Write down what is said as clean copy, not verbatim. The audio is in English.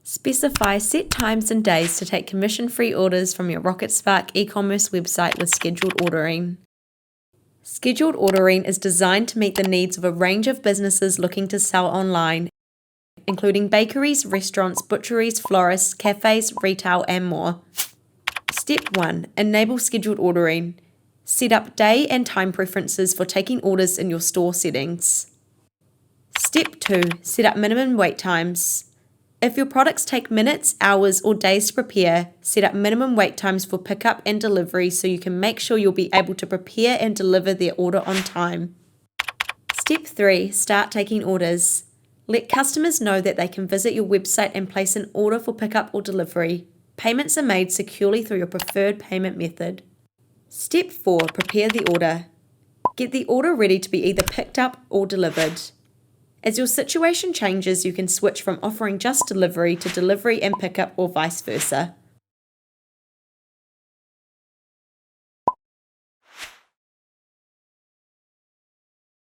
Specify set times and days to take commission-free orders from your Rocketspark Ecommerce website with scheduled ordering. Scheduled ordering is designed to meet the needs of a range of businesses looking to sell online, including bakeries, restaurants, butcheries, florists, cafes, retail, and more. Step 1. Enable scheduled ordering. Set up day and time preferences for taking orders in your store settings. Step 2. Set up minimum wait times. If your products take minutes, hours, or days to prepare, set up minimum wait times for pickup and delivery so you can make sure you'll be able to prepare and deliver their order on time. Step 3. Start taking orders. Let customers know that they can visit your website and place an order for pickup or delivery. Payments are made securely through your preferred payment method. Step 4. Prepare the order. Get the order ready to be either picked up or delivered. As your situation changes, you can switch from offering just delivery to delivery and pickup or vice versa.